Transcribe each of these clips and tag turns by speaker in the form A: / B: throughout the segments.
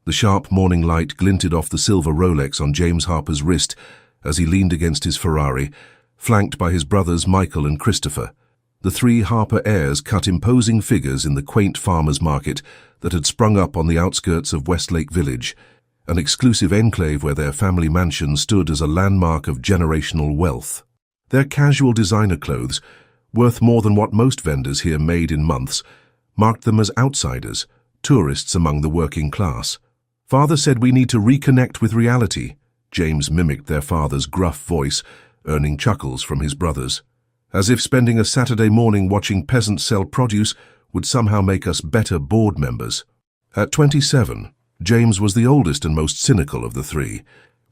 A: The sharp morning light glinted off the silver Rolex on James Harper's wrist as he leaned against his Ferrari, flanked by his brothers Michael and Christopher. The three Harper heirs cut imposing figures in the quaint farmers' market that had sprung up on the outskirts of Westlake Village, an exclusive enclave where their family mansion stood as a landmark of generational wealth. Their casual designer clothes, worth more than what most vendors here made in months, marked them as outsiders, tourists among the working class. "Father said we need to reconnect with reality," James mimicked their father's gruff voice, earning chuckles from his brothers. As if spending a Saturday morning watching peasants sell produce would somehow make us better board members. At 27, James was the oldest and most cynical of the three,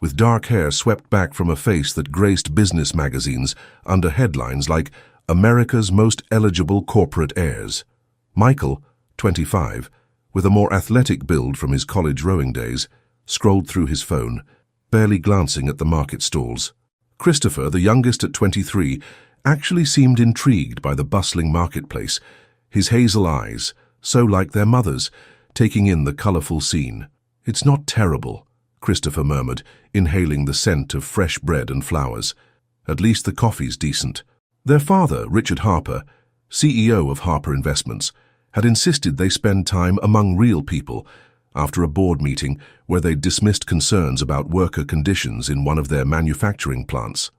A: with dark hair swept back from a face that graced business magazines under headlines like "America's Most Eligible Corporate Heirs." Michael, 25, with a more athletic build from his college rowing days, scrolled through his phone, barely glancing at the market stalls. Christopher, the youngest at 23, actually seemed intrigued by the bustling marketplace, his hazel eyes, so like their mother's, taking in the colorful scene. "It's not terrible," Christopher murmured, inhaling the scent of fresh bread and flowers. "At least the coffee's decent." Their father, Richard Harper, CEO of Harper Investments, had insisted they spend time among real people after a board meeting where they dismissed concerns about worker conditions in one of their manufacturing plants.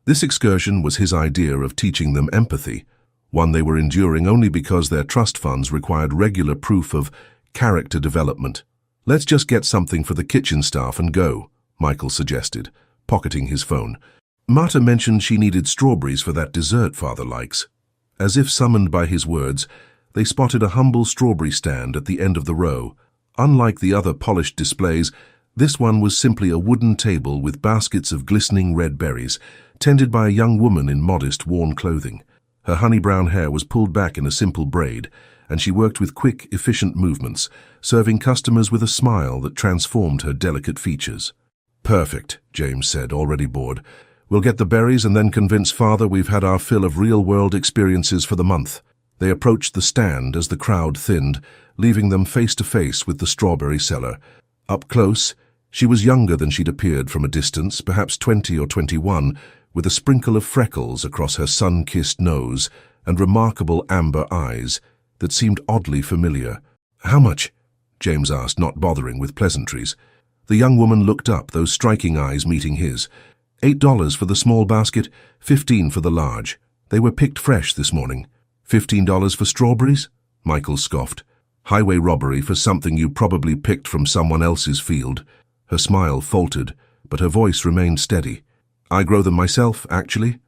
A: This excursion was his idea of teaching them empathy, one they were enduring only because their trust funds required regular proof of character development. "Let's just get something for the kitchen staff and go," Michael suggested, pocketing his phone. "Marta mentioned she needed strawberries for that dessert Father likes." As if summoned by his words, they spotted a humble strawberry stand at the end of the row. Unlike the other polished displays, this one was simply a wooden table with baskets of glistening red berries, tended by a young woman in modest, worn clothing. Her honey-brown hair was pulled back in a simple braid, and she worked with quick, efficient movements, serving customers with a smile that transformed her delicate features. "Perfect," James said, already bored. "We'll get the berries and then convince Father we've had our fill of real-world experiences for the month." They approached the stand as the crowd thinned, leaving them face-to-face with the strawberry seller. Up close, she was younger than she'd appeared from a distance, perhaps 20 or 21, with a sprinkle of freckles across her sun-kissed nose and remarkable amber eyes that seemed oddly familiar. "How much?" James asked, not bothering with pleasantries. The young woman looked up, those striking eyes meeting his. $8 for the small basket, 15 for the large. They were picked fresh this morning. $15 for strawberries? Michael scoffed. "Highway robbery for something you probably picked from someone else's field." Her smile faltered, but her voice remained steady. "I grow them myself, actually.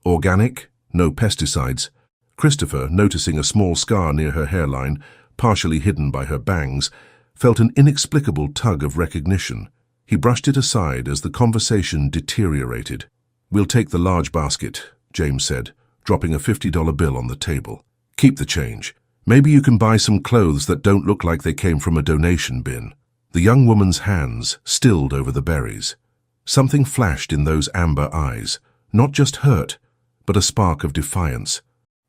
A: Organic, no pesticides." Christopher, noticing a small scar near her hairline, partially hidden by her bangs, felt an inexplicable tug of recognition. He brushed it aside as the conversation deteriorated. "We'll take the large basket," James said, dropping a $50 bill on the table. "Keep the change. Maybe you can buy some clothes that don't look like they came from a donation bin." The young woman's hands stilled over the berries. Something flashed in those amber eyes, not just hurt, but a spark of defiance.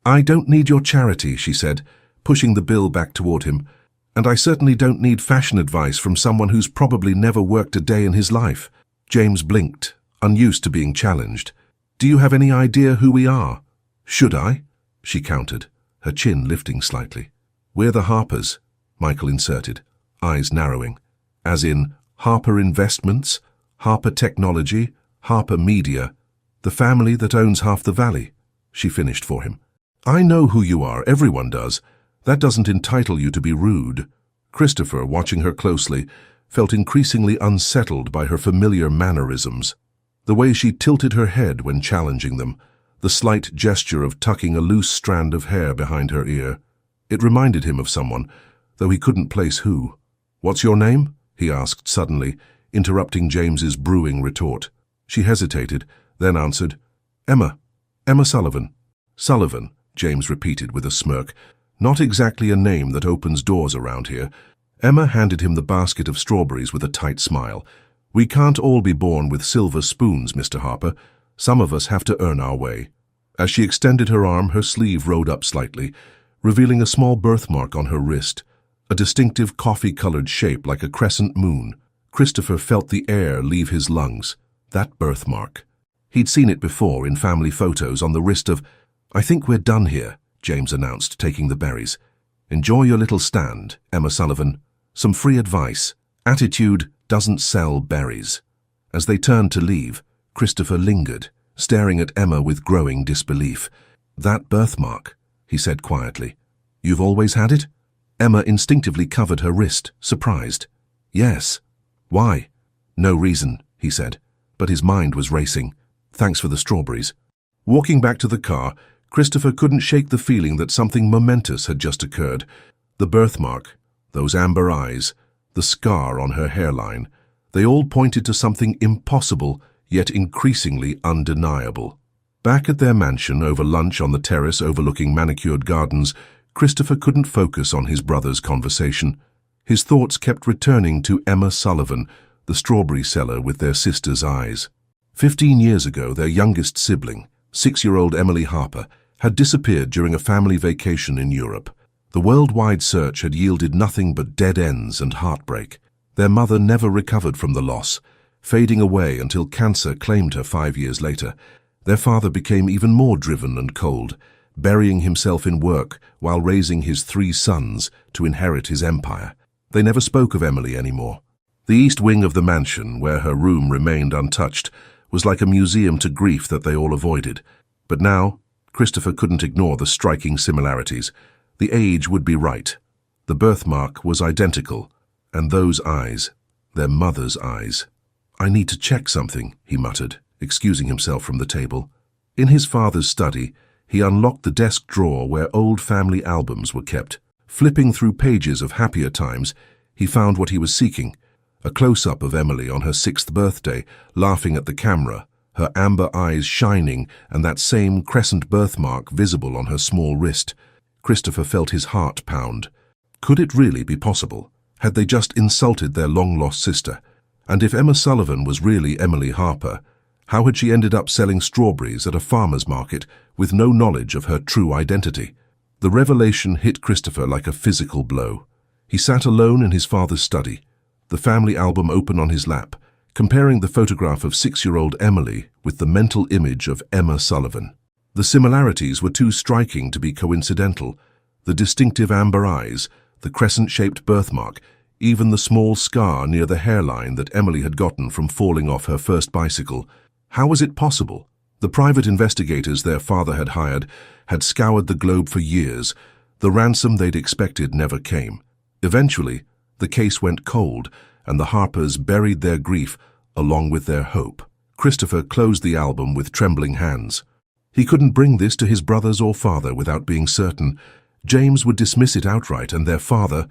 A: "I don't need your charity," she said, pushing the bill back toward him, "and I certainly don't need fashion advice from someone who's probably never worked a day in his life." James blinked, unused to being challenged. "Do you have any idea who we are?" "Should I?" she countered, her chin lifting slightly. "We're the Harpers," Michael inserted, eyes narrowing. "As in Harper Investments, Harper Technology, Harper Media, the family that owns half the valley," she finished for him. "I know who you are, everyone does. That doesn't entitle you to be rude." Christopher, watching her closely, felt increasingly unsettled by her familiar mannerisms. The way she tilted her head when challenging them, the slight gesture of tucking a loose strand of hair behind her ear. It reminded him of someone, though he couldn't place who. "What's your name?" he asked suddenly, interrupting James's brewing retort. She hesitated, then answered, "Emma. Emma Sullivan." "Sullivan," James repeated with a smirk. "Not exactly a name that opens doors around here." Emma handed him the basket of strawberries with a tight smile. "We can't all be born with silver spoons, Mr. Harper. Some of us have to earn our way." As she extended her arm, her sleeve rolled up slightly, revealing a small birthmark on her wrist, a distinctive coffee-colored shape like a crescent moon. Christopher felt the air leave his lungs. That birthmark. He'd seen it before in family photos on the wrist of... "I think we're done here," James announced, taking the berries. "Enjoy your little stand, Emma Sullivan. Some free advice. Attitude doesn't sell berries." As they turned to leave, Christopher lingered, staring at Emma with growing disbelief. "That birthmark," he said quietly. "You've always had it?" Emma instinctively covered her wrist, surprised. "Yes." "Why?" "No reason," he said, but his mind was racing. "Thanks for the strawberries." Walking back to the car, Christopher couldn't shake the feeling that something momentous had just occurred. The birthmark, those amber eyes, the scar on her hairline, they all pointed to something impossible, yet increasingly undeniable. Back at their mansion over lunch on the terrace overlooking manicured gardens, Christopher couldn't focus on his brother's conversation. His thoughts kept returning to Emma Sullivan, the strawberry seller with their sister's eyes. 15 years ago, their youngest sibling, 6-year-old Emily Harper, had disappeared during a family vacation in Europe. The worldwide search had yielded nothing but dead ends and heartbreak. Their mother never recovered from the loss, fading away until cancer claimed her 5 years later. Their father became even more driven and cold, burying himself in work while raising his 3 sons to inherit his empire. They never spoke of Emily anymore. The east wing of the mansion, where her room remained untouched, was like a museum to grief that they all avoided. But now, Christopher couldn't ignore the striking similarities. The age would be right. The birthmark was identical, and those eyes, their mother's eyes. "I need to check something," he muttered, excusing himself from the table. In his father's study, he unlocked the desk drawer where old family albums were kept. Flipping through pages of happier times, he found what he was seeking: a close-up of Emily on her 6th birthday, laughing at the camera, her amber eyes shining and that same crescent birthmark visible on her small wrist. Christopher felt his heart pound. Could it really be possible? Had they just insulted their long-lost sister? And if Emma Sullivan was really Emily Harper, how had she ended up selling strawberries at a farmer's market with no knowledge of her true identity? The revelation hit Christopher like a physical blow. He sat alone in his father's study, the family album open on his lap, comparing the photograph of 6-year-old Emily with the mental image of Emma Sullivan. The similarities were too striking to be coincidental. The distinctive amber eyes, the crescent-shaped birthmark, even the small scar near the hairline that Emily had gotten from falling off her first bicycle. How was it possible? The private investigators their father had hired had scoured the globe for years. The ransom they'd expected never came. Eventually, the case went cold, and the Harpers buried their grief along with their hope. Christopher closed the album with trembling hands. He couldn't bring this to his brothers or father without being certain. James would dismiss it outright, and their father,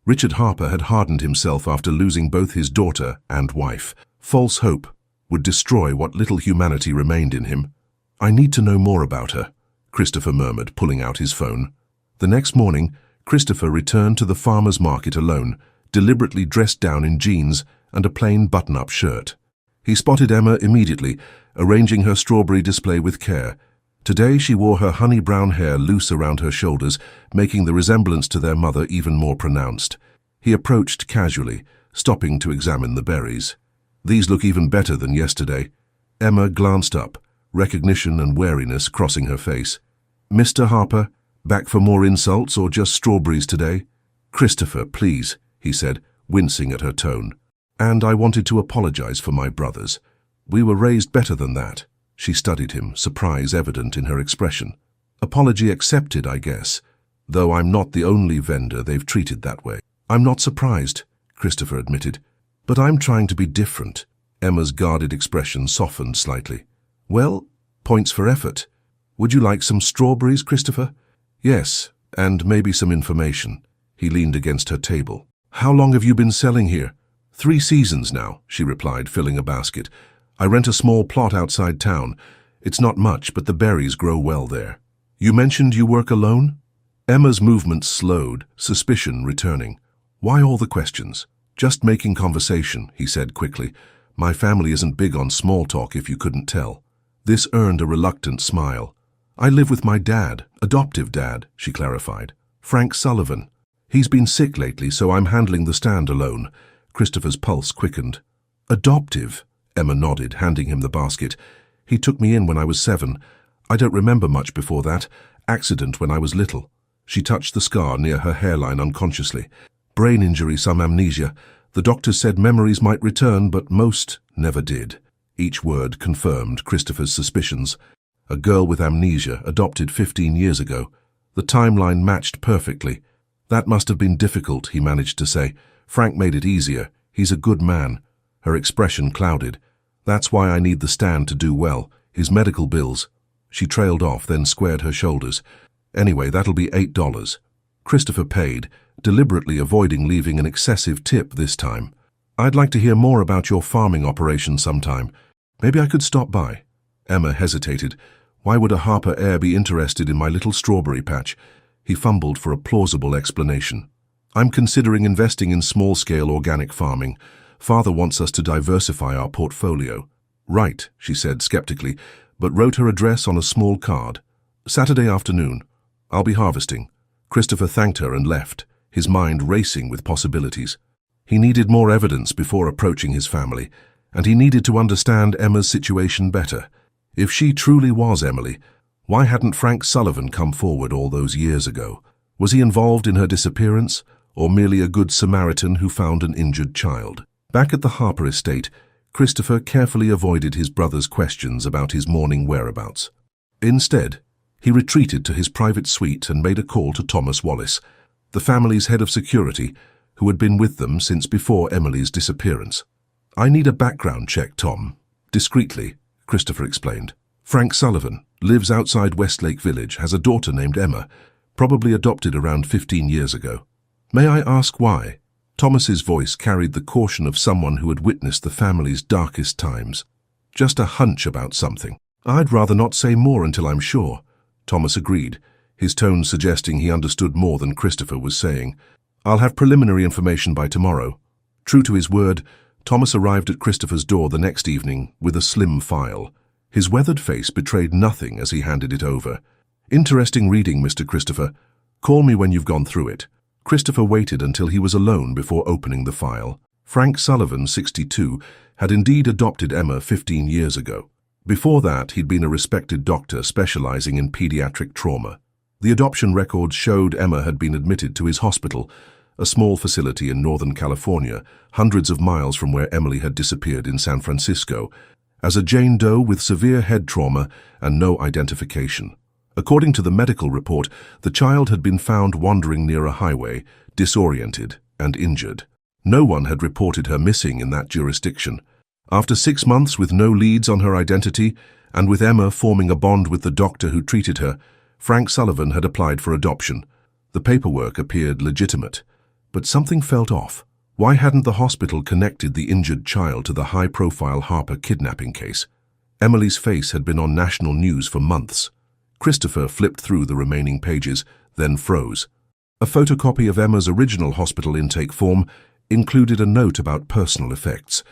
A: Richard Harper, had hardened himself after losing both his daughter and wife. False hope would destroy what little humanity remained in him. "I need to know more about her," Christopher murmured, pulling out his phone. The next morning, Christopher returned to the farmer's market alone, deliberately dressed down in jeans and a plain button-up shirt. He spotted Emma immediately, arranging her strawberry display with care. Today she wore her honey-brown hair loose around her shoulders, making the resemblance to their mother even more pronounced. He approached casually, stopping to examine the berries. "These look even better than yesterday." Emma glanced up, recognition and wariness crossing her face. "Mr. Harper, back for more insults or just strawberries today?" "Christopher, please," he said, wincing at her tone. "And I wanted to apologize for my brothers. We were raised better than that." She studied him, surprise evident in her expression. "Apology accepted, I guess, though I'm not the only vendor they've treated that way." "I'm not surprised," Christopher admitted, "but I'm trying to be different." Emma's guarded expression softened slightly. "Well, points for effort. Would you like some strawberries, Christopher?" "Yes, and maybe some information." He leaned against her table. "How long have you been selling here?" 3 seasons now," she replied, filling a basket. "I rent a small plot outside town. It's not much, but the berries grow well there." "You mentioned you work alone?" Emma's movements slowed, suspicion returning. "Why all the questions?" "Just making conversation," he said quickly. "My family isn't big on small talk, if you couldn't tell." This earned a reluctant smile. "I live with my dad, adoptive dad," she clarified. "Frank Sullivan." He's been sick lately, so I'm handling the stand alone. Christopher's pulse quickened. Adoptive? Emma nodded, handing him the basket. He took me in when I was 7. I don't remember much before that. Accident when I was little. She touched the scar near her hairline unconsciously. Brain injury, some amnesia. The doctors said memories might return, but most never did. Each word confirmed Christopher's suspicions. A girl with amnesia, adopted 15 years ago. The timeline matched perfectly. That must have been difficult, he managed to say. Frank made it easier. He's a good man. Her expression clouded. That's why I need the stand to do well. His medical bills. She trailed off, then squared her shoulders. Anyway, that'll be $8. Christopher paid, deliberately avoiding leaving an excessive tip this time. I'd like to hear more about your farming operation sometime. Maybe I could stop by. Emma hesitated. Why would a Harper heir be interested in my little strawberry patch? He fumbled for a plausible explanation. I'm considering investing in small-scale organic farming. Father wants us to diversify our portfolio. Right, she said skeptically, but wrote her address on a small card. Saturday afternoon. I'll be harvesting. Christopher thanked her and left, his mind racing with possibilities. He needed more evidence before approaching his family, and he needed to understand Emma's situation better. If she truly was Emily, why hadn't Frank Sullivan come forward all those years ago? Was he involved in her disappearance, or merely a good Samaritan who found an injured child? Back at the Harper estate, Christopher carefully avoided his brother's questions about his morning whereabouts. Instead, he retreated to his private suite and made a call to Thomas Wallace, the family's head of security, who had been with them since before Emily's disappearance. I need a background check, Tom. Discreetly, Christopher explained. Frank Sullivan lives outside Westlake Village, has a daughter named Emma, probably adopted around 15 years ago. May I ask why? Thomas's voice carried the caution of someone who had witnessed the family's darkest times. Just a hunch about something. I'd rather not say more until I'm sure. Thomas agreed, his tone suggesting he understood more than Christopher was saying. I'll have preliminary information by tomorrow. True to his word, Thomas arrived at Christopher's door the next evening with a slim file. His weathered face betrayed nothing as he handed it over. Interesting reading, Mr. Christopher. Call me when you've gone through it. Christopher waited until he was alone before opening the file. Frank Sullivan, 62, had indeed adopted Emma 15 years ago. Before that, he'd been a respected doctor specializing in pediatric trauma. The adoption records showed Emma had been admitted to his hospital, a small facility in Northern California, hundreds of miles from where Emily had disappeared in San Francisco, as a Jane Doe with severe head trauma and no identification. According to the medical report, the child had been found wandering near a highway, disoriented and injured. No one had reported her missing in that jurisdiction. After 6 months with no leads on her identity, and with Emma forming a bond with the doctor who treated her, Frank Sullivan had applied for adoption. The paperwork appeared legitimate, but something felt off. Why hadn't the hospital connected the injured child to the high-profile Harper kidnapping case? Emily's face had been on national news for months. Christopher flipped through the remaining pages, then froze. A photocopy of Emma's original hospital intake form included a note about personal effects.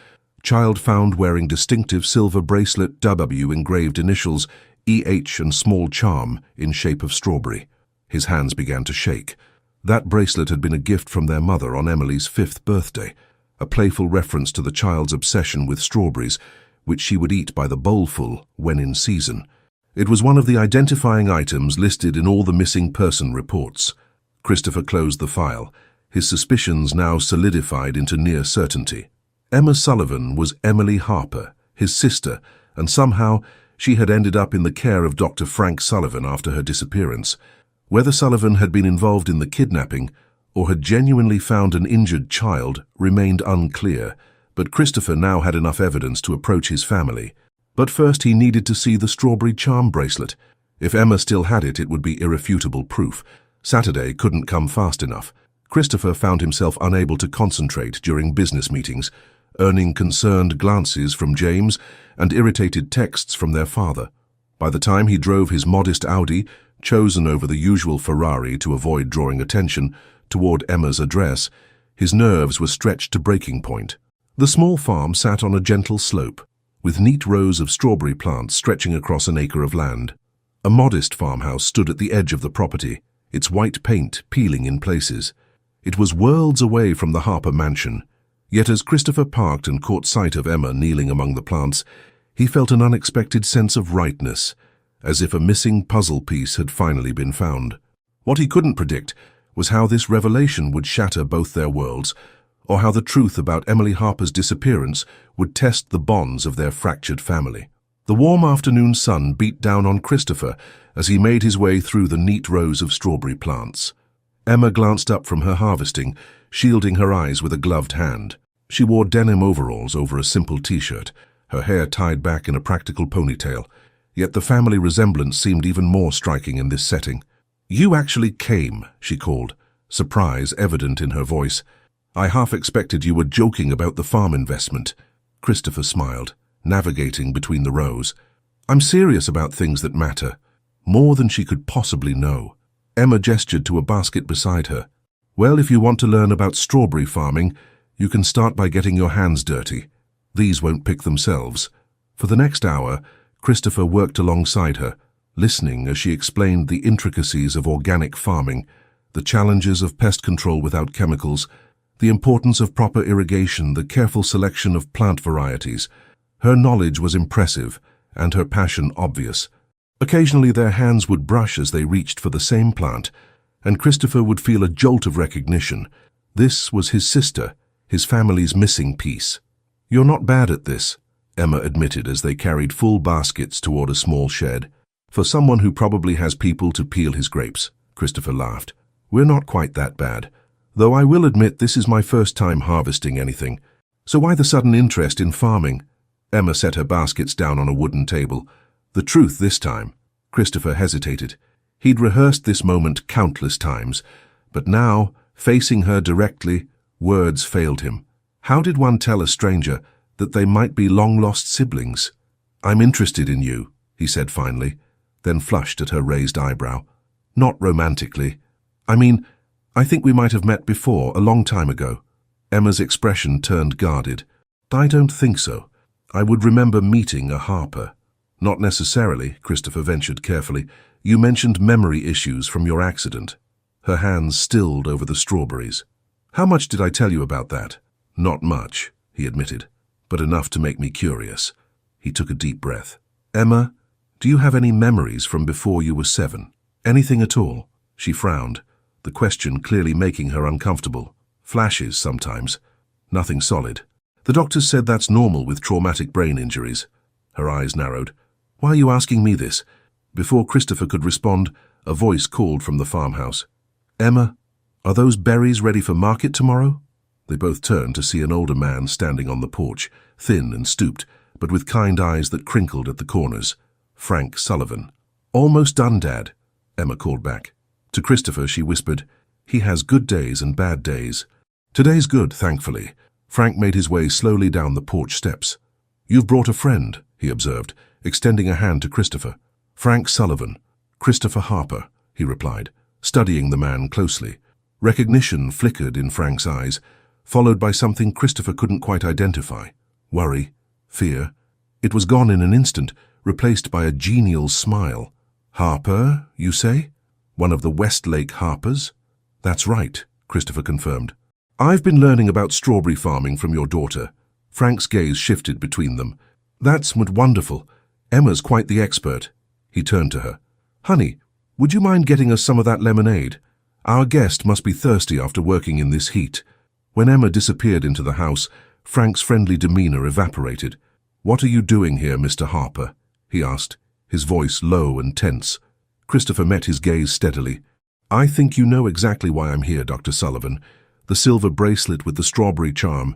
A: Child found wearing distinctive silver bracelet W engraved initials EH and small charm in shape of strawberry. His hands began to shake. That bracelet had been a gift from their mother on Emily's 5th birthday, a playful reference to the child's obsession with strawberries, which she would eat by the bowlful when in season. It was one of the identifying items listed in all the missing person reports. Christopher closed the file, his suspicions now solidified into near certainty. Emma Sullivan was Emily Harper, his sister, and somehow she had ended up in the care of Dr. Frank Sullivan after her disappearance. Whether Sullivan had been involved in the kidnapping or had genuinely found an injured child remained unclear, but Christopher now had enough evidence to approach his family. But first he needed to see the strawberry charm bracelet. If Emma still had it, it would be irrefutable proof. Saturday couldn't come fast enough. Christopher found himself unable to concentrate during business meetings, earning concerned glances from James and irritated texts from their father. By the time he drove his modest Audi, chosen over the usual Ferrari to avoid drawing attention, toward Emma's address, his nerves were stretched to breaking point. The small farm sat on a gentle slope, with neat rows of strawberry plants stretching across an acre of land. A modest farmhouse stood at the edge of the property, its white paint peeling in places. It was worlds away from the Harper mansion. Yet as Christopher parked and caught sight of Emma kneeling among the plants, he felt an unexpected sense of rightness, as if a missing puzzle piece had finally been found. What he couldn't predict was how this revelation would shatter both their worlds, or how the truth about Emily Harper's disappearance would test the bonds of their fractured family. The warm afternoon sun beat down on Christopher as he made his way through the neat rows of strawberry plants. Emma glanced up from her harvesting, shielding her eyes with a gloved hand. She wore denim overalls over a simple t-shirt, her hair tied back in a practical ponytail, yet the family resemblance seemed even more striking in this setting. "You actually came," she called, surprise evident in her voice. "I half expected you were joking about the farm investment." Christopher smiled, navigating between the rows. "I'm serious about things that matter, more than she could possibly know." Emma gestured to a basket beside her. "Well, if you want to learn about strawberry farming, you can start by getting your hands dirty. These won't pick themselves." For the next hour, Christopher worked alongside her, listening as she explained the intricacies of organic farming, the challenges of pest control without chemicals, the importance of proper irrigation, the careful selection of plant varieties. Her knowledge was impressive, and her passion obvious. Occasionally their hands would brush as they reached for the same plant, and Christopher would feel a jolt of recognition. This was his sister, his family's missing piece. "You're not bad at this," Emma admitted as they carried full baskets toward a small shed. "For someone who probably has people to peel his grapes," Christopher laughed. "We're not quite that bad. Though I will admit this is my first time harvesting anything. So why the sudden interest in farming?" Emma set her baskets down on a wooden table. The truth this time. Christopher hesitated. He'd rehearsed this moment countless times, but now, facing her directly, words failed him. How did one tell a stranger that they might be long-lost siblings? "I'm interested in you," he said finally, then flushed at her raised eyebrow. "Not romantically. I think we might have met before, a long time ago." Emma's expression turned guarded. "I don't think so. I would remember meeting a Harper." "Not necessarily," Christopher ventured carefully. "You mentioned memory issues from your accident." Her hands stilled over the strawberries. "How much did I tell you about that?" "Not much," he admitted, "but enough to make me curious." He took a deep breath. "Emma, do you have any memories from before you were 7? Anything at all?" She frowned, the question clearly making her uncomfortable. "Flashes sometimes. Nothing solid. The doctors said that's normal with traumatic brain injuries." Her eyes narrowed. "Why are you asking me this?" Before Christopher could respond, a voice called from the farmhouse. "Emma, are those berries ready for market tomorrow?" They both turned to see an older man standing on the porch, thin and stooped, but with kind eyes that crinkled at the corners. Frank Sullivan. "Almost done, Dad," Emma called back. To Christopher she whispered, "He has good days and bad days." "Today's good, thankfully." Frank made his way slowly down the porch steps. "You've brought a friend," he observed, extending a hand to Christopher. "Frank Sullivan. Christopher Harper," he replied, studying the man closely. Recognition flickered in Frank's eyes, followed by something Christopher couldn't quite identify. Worry, fear. It was gone in an instant, replaced by a genial smile. "Harper, you say? One of the Westlake Harpers?" "That's right," Christopher confirmed. "I've been learning about strawberry farming from your daughter." Frank's gaze shifted between them. "That's wonderful. Emma's quite the expert." He turned to her. "Honey, would you mind getting us some of that lemonade? Our guest must be thirsty after working in this heat." When Emma disappeared into the house, Frank's friendly demeanor evaporated. "What are you doing here, Mr. Harper?" he asked, his voice low and tense. Christopher met his gaze steadily. "I think you know exactly why I'm here, Dr. Sullivan. The silver bracelet with the strawberry charm.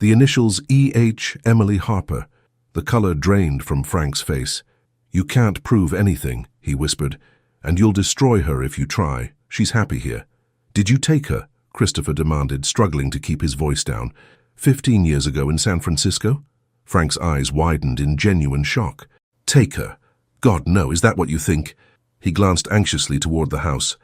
A: The initials E.H. Emily Harper." The color drained from Frank's face. "You can't prove anything," he whispered, "and you'll destroy her if you try. She's happy here." "Did you take her?" Christopher demanded, struggling to keep his voice down. 15 years ago in San Francisco?" Frank's eyes widened in genuine shock. "Take her? God, no, is that what you think?" He glanced anxiously toward the house.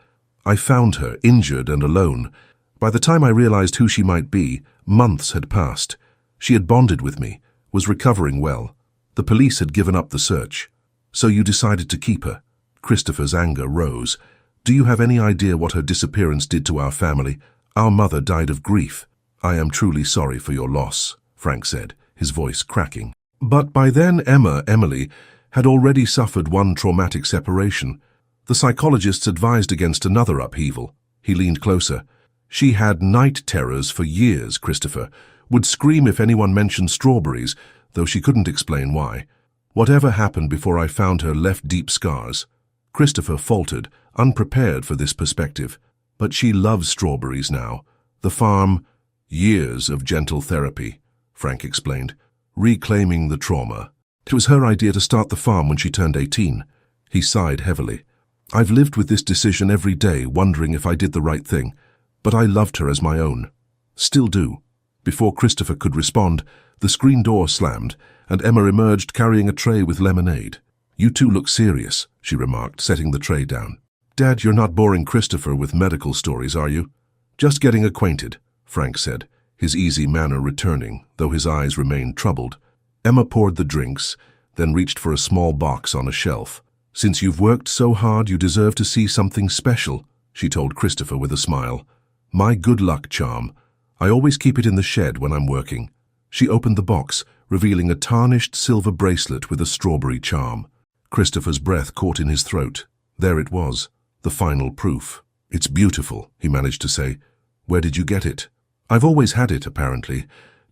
A: "I found her, injured and alone. By the time I realized who she might be, months had passed. She had bonded with me, was recovering well. The police had given up the search. So you decided to keep her?" Christopher's anger rose. "Do you have any idea what her disappearance did to our family? Our mother died of grief. I am truly sorry for your loss, Frank said, his voice cracking. But by then Emily, had already suffered one traumatic separation. The psychologists advised against another upheaval. He leaned closer. She had night terrors for years, Christopher. Would scream if anyone mentioned strawberries, though she couldn't explain why. Whatever happened before I found her left deep scars. Christopher faltered, unprepared for this perspective. But she loves strawberries now. The farm, years of gentle therapy, Frank explained, reclaiming the trauma. It was her idea to start the farm when she turned 18. He sighed heavily. I've lived with this decision every day, wondering if I did the right thing, but I loved her as my own. Still do. Before Christopher could respond, the screen door slammed, and Emma emerged carrying a tray with lemonade. You two look serious, she remarked, setting the tray down. Dad, you're not boring Christopher with medical stories, are you? Just getting acquainted, Frank said, his easy manner returning, though his eyes remained troubled. Emma poured the drinks, then reached for a small box on a shelf. Since you've worked so hard, you deserve to see something special, she told Christopher with a smile. My good luck charm. I always keep it in the shed when I'm working. She opened the box, revealing a tarnished silver bracelet with a strawberry charm. Christopher's breath caught in his throat. There it was, the final proof. It's beautiful, he managed to say. Where did you get it? I've always had it, apparently.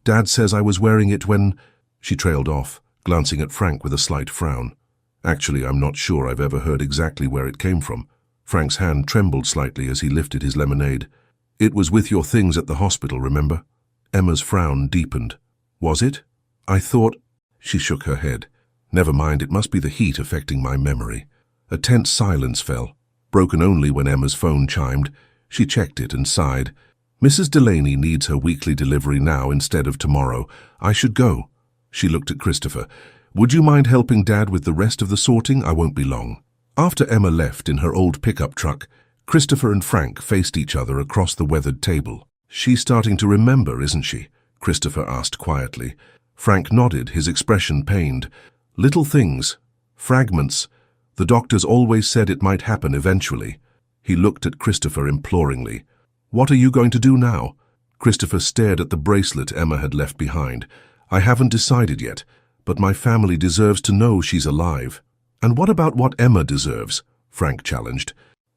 A: Dad says I was wearing it when... She trailed off, glancing at Frank with a slight frown. Actually, I'm not sure I've ever heard exactly where it came from. Frank's hand trembled slightly as he lifted his lemonade. It was with your things at the hospital, remember? Emma's frown deepened. Was it? I thought... She shook her head. Never mind, it must be the heat affecting my memory. A tense silence fell, broken only when Emma's phone chimed. She checked it and sighed. Mrs. Delaney needs her weekly delivery now instead of tomorrow. I should go. She looked at Christopher. Would you mind helping Dad with the rest of the sorting? I won't be long. After Emma left in her old pickup truck, Christopher and Frank faced each other across the weathered table. She's starting to remember, isn't she? Christopher asked quietly. Frank nodded, his expression pained. Little things. Fragments. The doctors always said it might happen eventually. He looked at Christopher imploringly. What are you going to do now? Christopher stared at the bracelet Emma had left behind. I haven't decided yet, but my family deserves to know she's alive. And what about what Emma deserves? Frank challenged.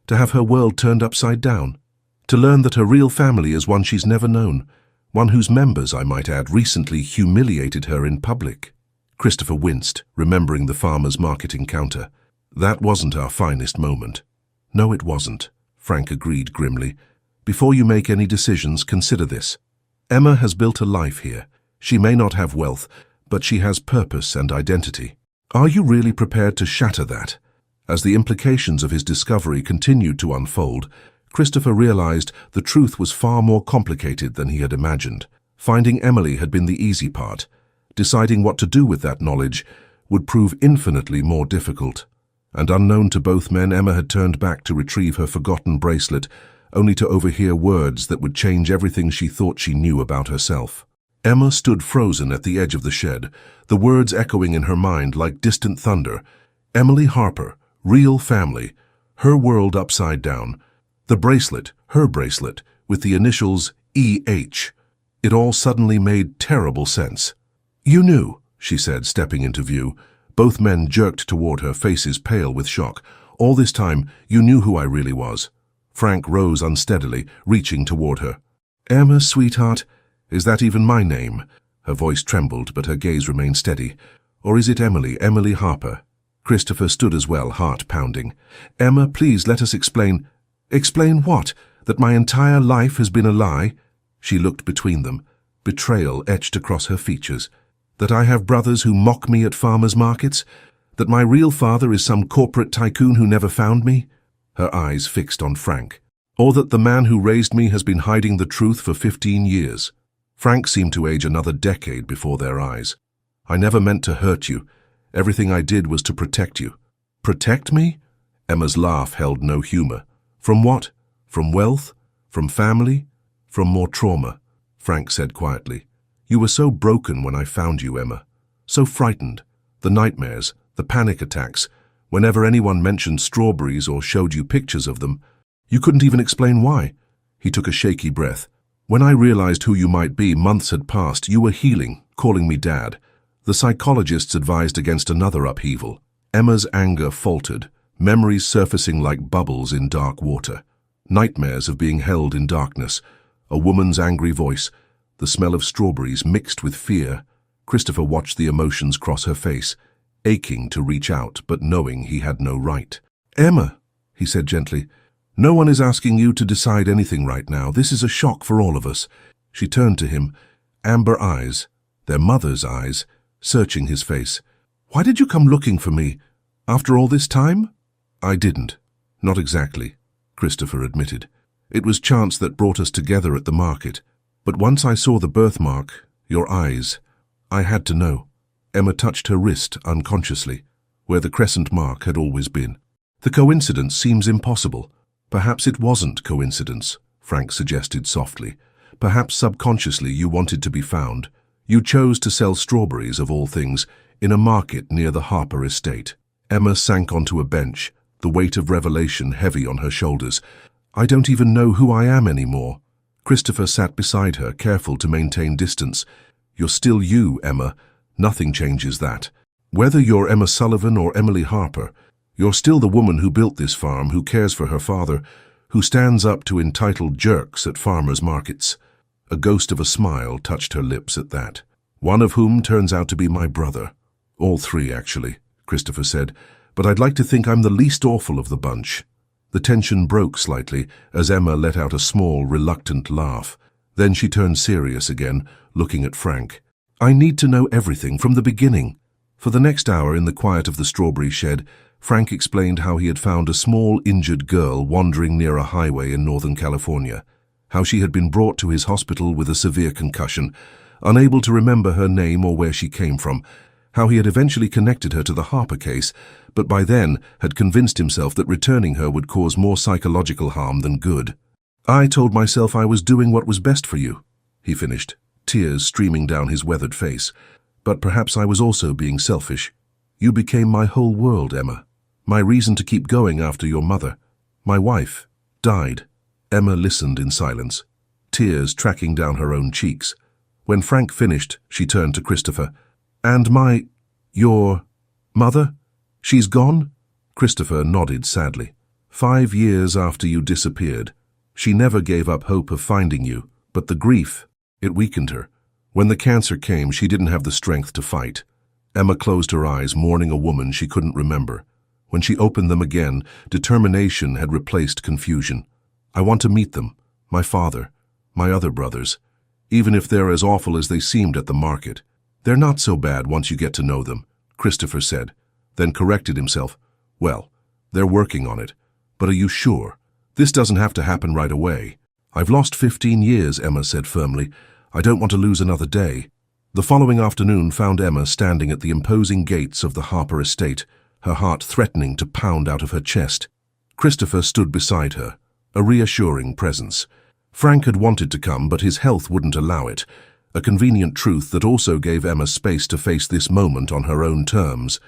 A: To have her world turned upside down. To learn that her real family is one she's never known. One whose members, I might add, recently humiliated her in public. Christopher winced, remembering the farmer's market encounter. That wasn't our finest moment. No, it wasn't, Frank agreed grimly. Before you make any decisions, consider this. Emma has built a life here. She may not have wealth, but she has purpose and identity. Are you really prepared to shatter that? As the implications of his discovery continued to unfold, Christopher realized the truth was far more complicated than he had imagined. Finding Emily had been the easy part. Deciding what to do with that knowledge would prove infinitely more difficult. And unknown to both men, Emma had turned back to retrieve her forgotten bracelet, only to overhear words that would change everything she thought she knew about herself. Emma stood frozen at the edge of the shed, the words echoing in her mind like distant thunder. Emily Harper, real family, her world upside down. The bracelet, her bracelet, with the initials E.H. It all suddenly made terrible sense. You knew, she said, stepping into view. Both men jerked toward her, faces pale with shock. All this time, you knew who I really was. Frank rose unsteadily, reaching toward her. Emma, sweetheart, is that even my name? Her voice trembled, but her gaze remained steady. Or is it Emily Harper? Christopher stood as well, heart pounding. Emma, please let us explain. Explain what? That my entire life has been a lie? She looked between them, betrayal etched across her features. That I have brothers who mock me at farmers' markets? That my real father is some corporate tycoon who never found me? Her eyes fixed on Frank. Or that the man who raised me has been hiding the truth for 15 years? Frank seemed to age another decade before their eyes. I never meant to hurt you. Everything I did was to protect you. Protect me? Emma's laugh held no humor. From what? From wealth? From family? From more trauma? Frank said quietly. You were so broken when I found you, Emma. So frightened. The nightmares, the panic attacks. Whenever anyone mentioned strawberries or showed you pictures of them, you couldn't even explain why. He took a shaky breath. When I realized who you might be, months had passed. You were healing, calling me Dad. The psychologists advised against another upheaval. Emma's anger faltered, memories surfacing like bubbles in dark water. Nightmares of being held in darkness. A woman's angry voice, the smell of strawberries mixed with fear. Christopher watched the emotions cross her face, aching to reach out, but knowing he had no right. "Emma," he said gently, "no one is asking you to decide anything right now. This is a shock for all of us." She turned to him, amber eyes, their mother's eyes, searching his face. "Why did you come looking for me? After all this time?" "I didn't. Not exactly," Christopher admitted. "It was chance that brought us together at the market. But once I saw the birthmark, your eyes, I had to know." Emma touched her wrist unconsciously, where the crescent mark had always been. "The coincidence seems impossible." "Perhaps it wasn't coincidence," Frank suggested softly. "Perhaps subconsciously you wanted to be found. You chose to sell strawberries, of all things, in a market near the Harper estate." Emma sank onto a bench, the weight of revelation heavy on her shoulders. "I don't even know who I am anymore." Christopher sat beside her, careful to maintain distance. "You're still you, Emma. Nothing changes that. Whether you're Emma Sullivan or Emily Harper, you're still the woman who built this farm, who cares for her father, who stands up to entitled jerks at farmers' markets." A ghost of a smile touched her lips at that. "One of whom turns out to be my brother. All three, actually," Christopher said, "but I'd like to think I'm the least awful of the bunch." The tension broke slightly as Emma let out a small, reluctant laugh. Then she turned serious again, looking at Frank. "I need to know everything from the beginning." For the next hour in the quiet of the strawberry shed, Frank explained how he had found a small, injured girl wandering near a highway in Northern California, how she had been brought to his hospital with a severe concussion, unable to remember her name or where she came from, how he had eventually connected her to the Harper case, but by then had convinced himself that returning her would cause more psychological harm than good. "I told myself I was doing what was best for you," he finished, tears streaming down his weathered face. "But perhaps I was also being selfish. You became my whole world, Emma. My reason to keep going after your mother. My wife died." Emma listened in silence, tears tracking down her own cheeks. When Frank finished, she turned to Christopher. "And your mother? She's gone?" Christopher nodded sadly. 5 years after you disappeared. She never gave up hope of finding you, but the grief, it weakened her. When the cancer came, she didn't have the strength to fight." Emma closed her eyes, mourning a woman she couldn't remember. When she opened them again, determination had replaced confusion. "I want to meet them, my father, my other brothers, even if they're as awful as they seemed at the market. They're not so bad once you get to know them," Christopher said, then corrected himself. "Well, they're working on it. But are you sure? This doesn't have to happen right away." "I've lost 15 years, Emma said firmly. "I don't want to lose another day." The following afternoon found Emma standing at the imposing gates of the Harper estate, her heart threatening to pound out of her chest. Christopher stood beside her, a reassuring presence. Frank had wanted to come, but his health wouldn't allow it, a convenient truth that also gave Emma space to face this moment on her own terms.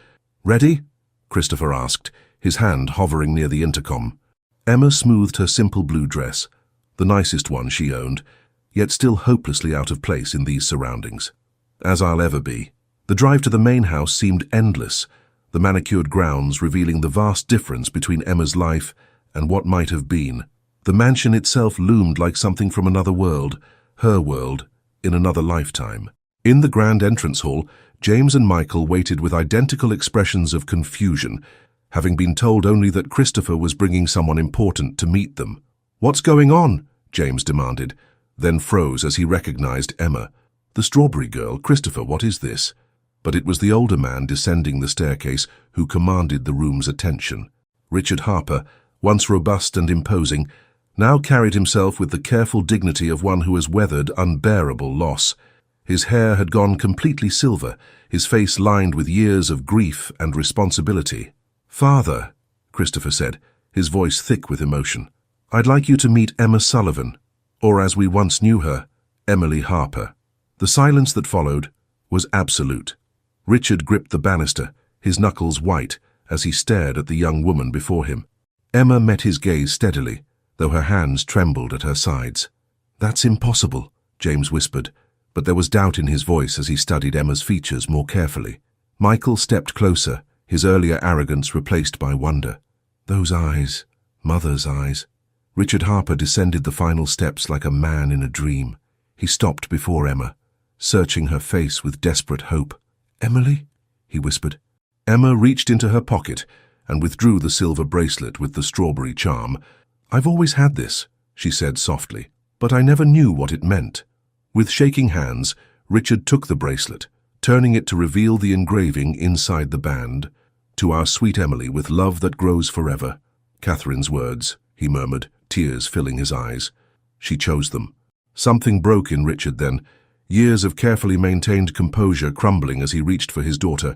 A: "Ready?" Christopher asked, his hand hovering near the intercom. Emma smoothed her simple blue dress, the nicest one she owned, yet still hopelessly out of place in these surroundings. "As I'll ever be." The drive to the main house seemed endless, the manicured grounds revealing the vast difference between Emma's life and what might have been. The mansion itself loomed like something from another world, her world, in another lifetime. In the grand entrance hall, James and Michael waited with identical expressions of confusion, having been told only that Christopher was bringing someone important to meet them. "What's going on?" James demanded, then froze as he recognized Emma. "The strawberry girl, Christopher, what is this?" But it was the older man descending the staircase who commanded the room's attention. Richard Harper, once robust and imposing, now carried himself with the careful dignity of one who has weathered unbearable loss. His hair had gone completely silver, his face lined with years of grief and responsibility. "Father," Christopher said, his voice thick with emotion, "I'd like you to meet Emma Sullivan, or as we once knew her, Emily Harper." The silence that followed was absolute. Richard gripped the banister, his knuckles white, as he stared at the young woman before him. Emma met his gaze steadily, though her hands trembled at her sides. "That's impossible," James whispered, but there was doubt in his voice as he studied Emma's features more carefully. Michael stepped closer, his earlier arrogance replaced by wonder. Those eyes, mother's eyes. Richard Harper descended the final steps like a man in a dream. He stopped before Emma, searching her face with desperate hope. "Emily?" he whispered. Emma reached into her pocket and withdrew the silver bracelet with the strawberry charm. "I've always had this," she said softly, "but I never knew what it meant." With shaking hands, Richard took the bracelet, turning it to reveal the engraving inside the band. "To our sweet Emily, with love that grows forever." Catherine's words, he murmured, tears filling his eyes. She chose them. Something broke in Richard then, years of carefully maintained composure crumbling as he reached for his daughter.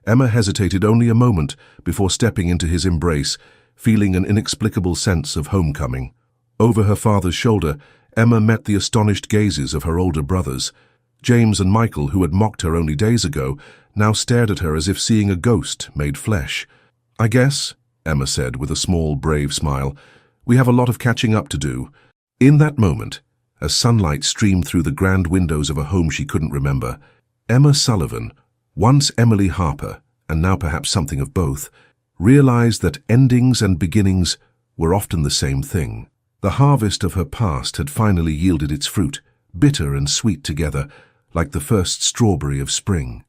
A: Emma hesitated only a moment before stepping into his embrace, feeling an inexplicable sense of homecoming. Over her father's shoulder, Emma met the astonished gazes of her older brothers. James and Michael, who had mocked her only days ago, now stared at her as if seeing a ghost made flesh. "I guess," Emma said with a small, brave smile, "we have a lot of catching up to do." In that moment, as sunlight streamed through the grand windows of a home she couldn't remember, Emma Sullivan, once Emily Harper, and now perhaps something of both, realized that endings and beginnings were often the same thing. The harvest of her past had finally yielded its fruit, bitter and sweet together, like the first strawberry of spring.